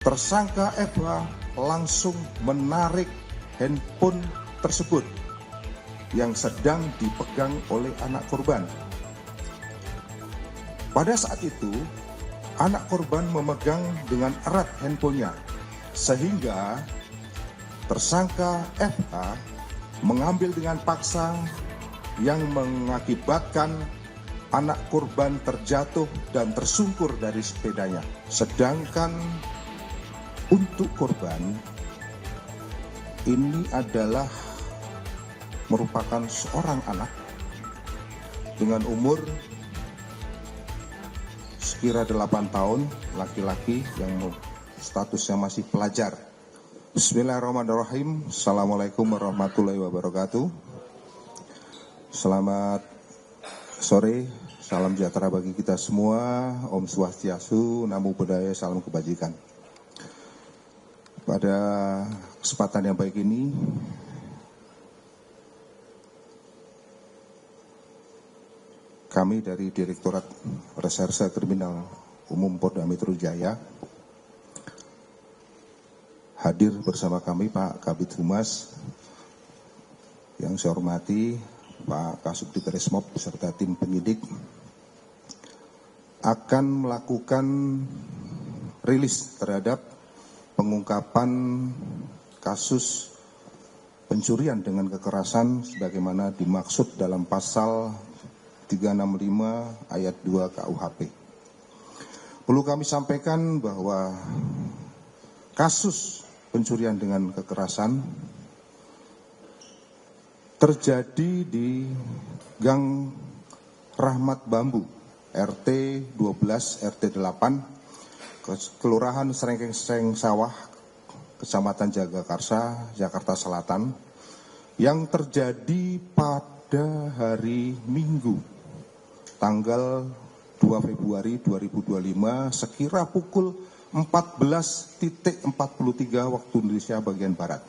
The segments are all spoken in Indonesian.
Tersangka FH langsung menarik handphone tersebut yang sedang dipegang oleh anak korban. Pada saat itu, anak korban memegang dengan erat handphonenya, sehingga tersangka FH mengambil dengan paksa yang mengakibatkan anak korban terjatuh dan tersungkur dari sepedanya. Sedangkan untuk korban ini adalah merupakan seorang anak dengan umur sekira 8 tahun, laki-laki yang statusnya masih pelajar. Bismillahirrahmanirrahim. Assalamualaikum warahmatullahi wabarakatuh. Selamat sore, salam sejahtera bagi kita semua. Om Swastiastu, Namo Buddhaya, salam kebajikan. Pada kesempatan yang baik ini, kami dari Direktorat Reserse Kriminal Umum Polda Metro Jaya hadir bersama kami Pak Kabid Humas, yang saya hormati Pak Kasubdit Resmob beserta tim penyidik, akan melakukan rilis terhadap pengungkapan kasus pencurian dengan kekerasan sebagaimana dimaksud dalam pasal 365 ayat 2 KUHP. Perlu kami sampaikan bahwa kasus pencurian dengan kekerasan terjadi di Gang Rahmat Bambu, RT 12 RT 8, Kelurahan Srengkeng Sawah, Kecamatan Jagakarsa, Jakarta Selatan, yang terjadi pada hari Minggu, tanggal 2 Februari 2025, sekira pukul 14.43 waktu Indonesia bagian Barat,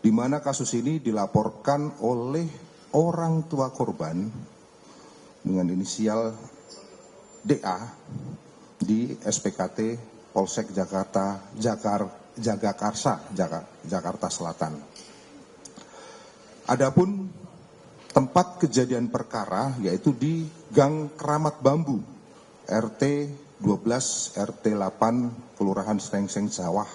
di mana kasus ini dilaporkan oleh orang tua korban dengan inisial DA di SPKT Polsek Jagakarsa, Jakarta Selatan. Adapun tempat kejadian perkara yaitu di Gang Keramat Bambu, RT 12 RT 8, Kelurahan Srengkeng Sawah,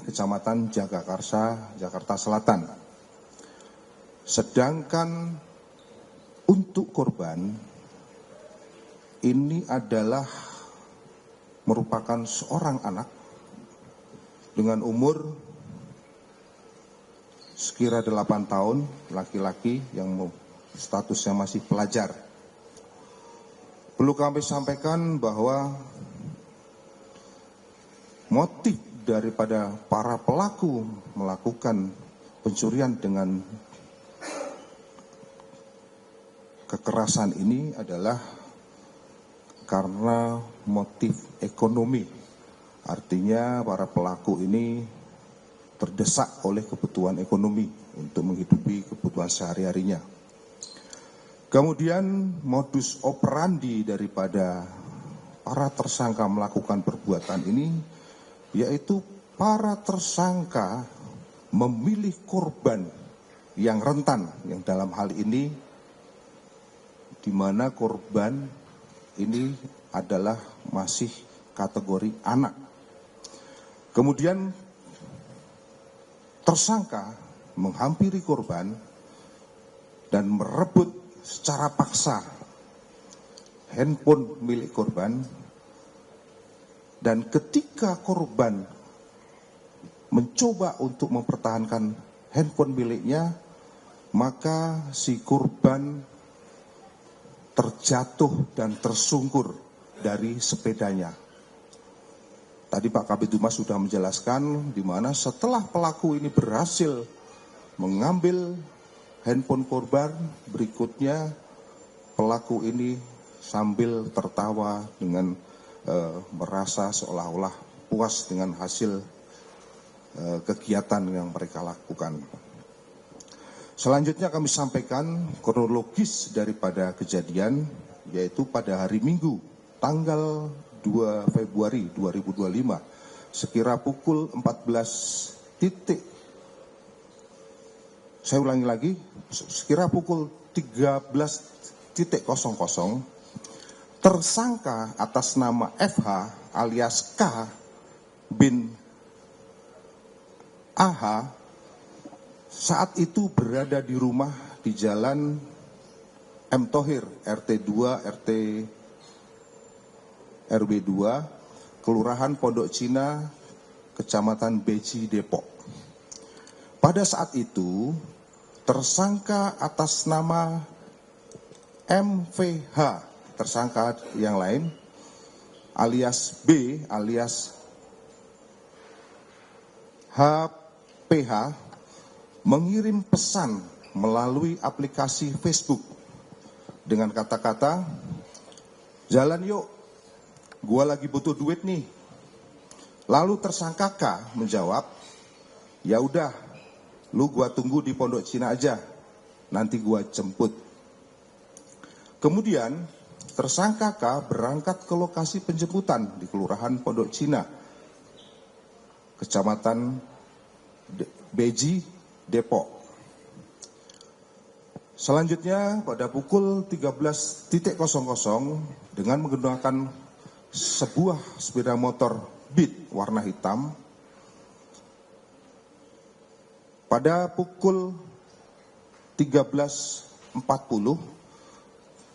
Kecamatan Jagakarsa, Jakarta Selatan. Sedangkan untuk korban ini adalah merupakan seorang anak dengan umur sekira 8 tahun, laki-laki yang statusnya masih pelajar. Perlu kami sampaikan bahwa motif daripada para pelaku melakukan pencurian dengan kekerasan ini adalah karena motif ekonomi. Artinya para pelaku ini terdesak oleh kebutuhan ekonomi untuk menghidupi kebutuhan sehari-harinya. Kemudian modus operandi daripada para tersangka melakukan perbuatan ini yaitu para tersangka memilih korban yang rentan, yang dalam hal ini di mana korban ini adalah masih kategori anak. Kemudian tersangka menghampiri korban dan merebut secara paksa handphone milik korban, dan ketika korban mencoba untuk mempertahankan handphone miliknya, maka si korban terjatuh dan tersungkur dari sepedanya. Tadi Pak Kabid Humas sudah menjelaskan di mana setelah pelaku ini berhasil mengambil handphone korban, berikutnya pelaku ini sambil tertawa dengan merasa seolah-olah puas dengan hasil kegiatan yang mereka lakukan. Selanjutnya kami sampaikan kronologis daripada kejadian, yaitu pada hari Minggu tanggal 2 Februari 2025 sekira pukul 14 titik. Saya ulangi lagi, sekira pukul 13.00 tersangka atas nama FH alias K bin AH saat itu berada di rumah di Jalan M. Thohir, RT 2, RT RW 2, Kelurahan Pondok Cina, Kecamatan Beji, Depok. Pada saat itu, tersangka atas nama MVH, tersangka yang lain, alias B, alias HPH, mengirim pesan melalui aplikasi Facebook dengan kata-kata, "Jalan yuk, gua lagi butuh duit nih." Lalu tersangka K menjawab, "Ya udah, lu gua tunggu di Pondok Cina aja, nanti gua jemput." Kemudian tersangka K berangkat ke lokasi penjemputan di Kelurahan Pondok Cina, Kecamatan Beji, Depok. Selanjutnya pada pukul 13.00 dengan menggunakan sebuah sepeda motor Beat warna hitam. Pada pukul 13.40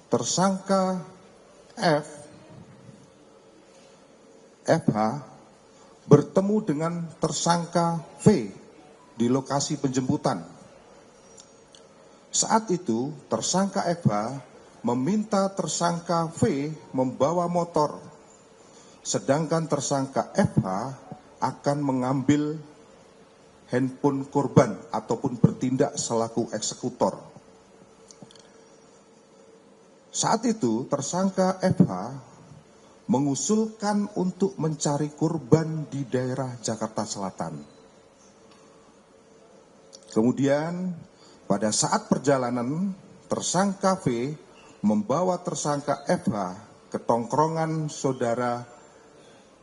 tersangka FH bertemu dengan tersangka V di lokasi penjemputan. Saat itu tersangka FH meminta tersangka V membawa motor, sedangkan tersangka FH akan mengambil handphone korban ataupun bertindak selaku eksekutor. Saat itu tersangka FH mengusulkan untuk mencari korban di daerah Jakarta Selatan. Kemudian pada saat perjalanan, tersangka V membawa tersangka FH ke tongkrongan saudara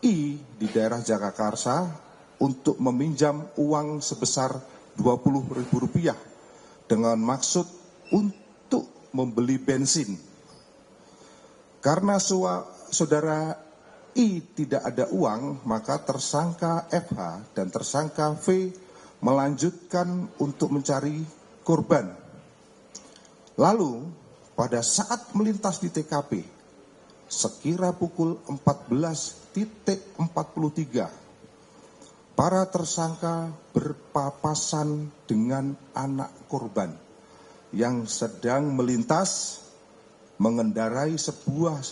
I di daerah Jagakarsa untuk meminjam uang sebesar Rp20.000 dengan maksud untuk membeli bensin. Karena saudara I tidak ada uang, maka tersangka FH dan tersangka V melanjutkan untuk mencari korban. Lalu pada saat melintas di TKP sekira pukul 14.43 para tersangka berpapasan dengan anak korban yang sedang melintas mengendarai sebuah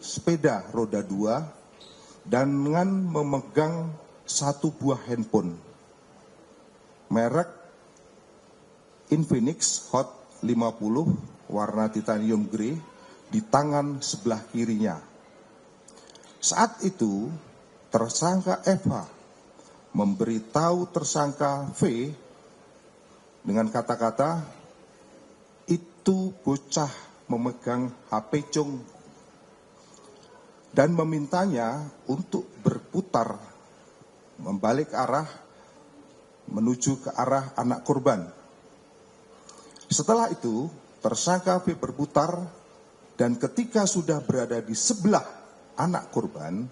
sepeda roda 2 dan dengan memegang satu buah handphone merek Infinix Hot 50 warna titanium grey di tangan sebelah kirinya. Saat itu tersangka FH memberitahu tersangka V dengan kata-kata, "Itu bocah memegang HP cung," dan memintanya untuk berputar membalik arah menuju ke arah anak korban. Setelah itu, tersangka V berputar dan ketika sudah berada di sebelah anak korban,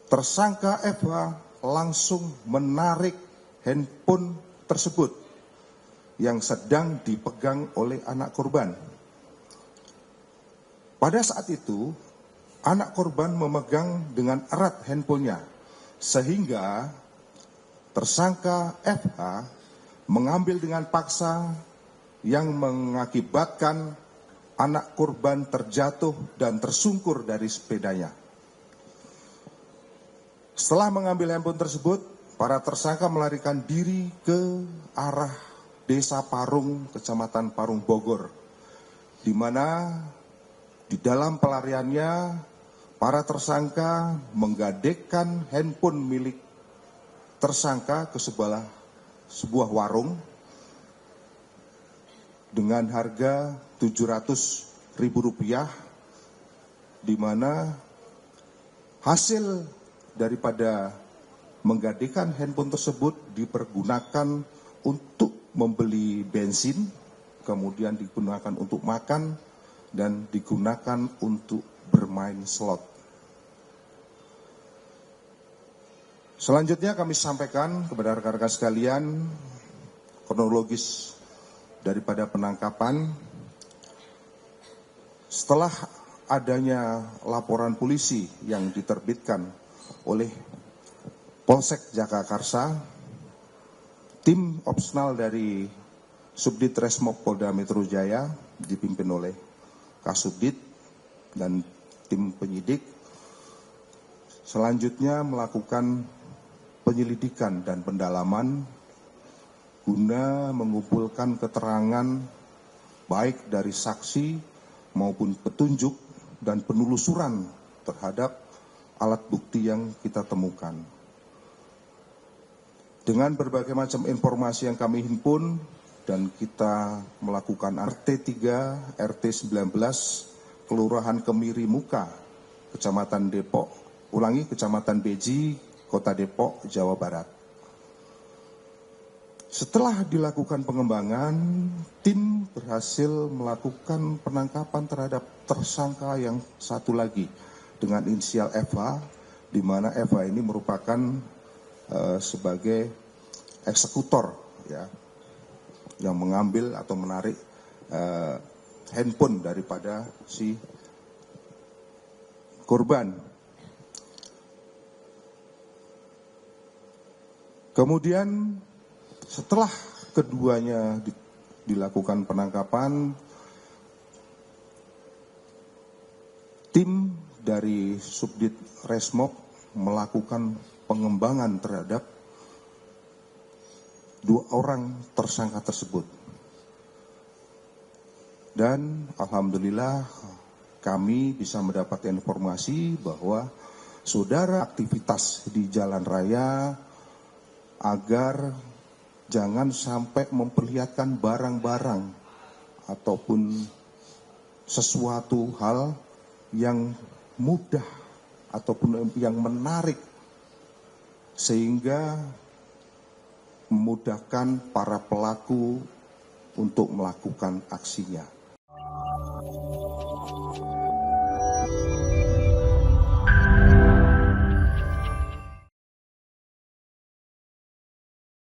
tersangka FH langsung menarik handphone tersebut yang sedang dipegang oleh anak korban. Pada saat itu, anak korban memegang dengan erat handphonenya, sehingga tersangka FH mengambil dengan paksa yang mengakibatkan anak korban terjatuh dan tersungkur dari sepedanya. Setelah mengambil handphone tersebut, para tersangka melarikan diri ke arah Desa Parung, Kecamatan Parung, Bogor, di mana di dalam pelariannya para tersangka menggadaikan handphone milik tersangka ke sebuah warung dengan harga Rp700.000 di mana hasil daripada menggadaikan handphone tersebut dipergunakan untuk membeli bensin, kemudian digunakan untuk makan, dan digunakan untuk bermain slot. Selanjutnya kami sampaikan kepada rekan-rekan sekalian kronologis daripada penangkapan. Setelah adanya laporan polisi yang diterbitkan oleh Polsek Jagakarsa, tim opsional dari Subdit Resmob Polda Metro Jaya dipimpin oleh Kasubdit dan tim penyidik selanjutnya melakukan penyelidikan dan pendalaman guna mengumpulkan keterangan baik dari saksi maupun petunjuk dan penelusuran terhadap alat bukti yang kita temukan. Dengan berbagai macam informasi yang kami himpun dan kita melakukan RT 3, RT 19, Kelurahan Kemiri Muka, Kecamatan Kecamatan Beji, Kota Depok, Jawa Barat. Setelah dilakukan pengembangan, tim berhasil melakukan penangkapan terhadap tersangka yang satu lagi dengan inisial FH, di mana FH ini merupakan sebagai eksekutor, ya, yang mengambil atau menarik handphone daripada si korban. Kemudian setelah keduanya dilakukan penangkapan, tim dari Subdit Resmob melakukan pengembangan terhadap 2 orang tersangka tersebut. Dan alhamdulillah kami bisa mendapatkan informasi bahwa saudara aktivitas di jalan raya agar jangan sampai memperlihatkan barang-barang ataupun sesuatu hal yang mudah ataupun yang menarik sehingga memudahkan para pelaku untuk melakukan aksinya.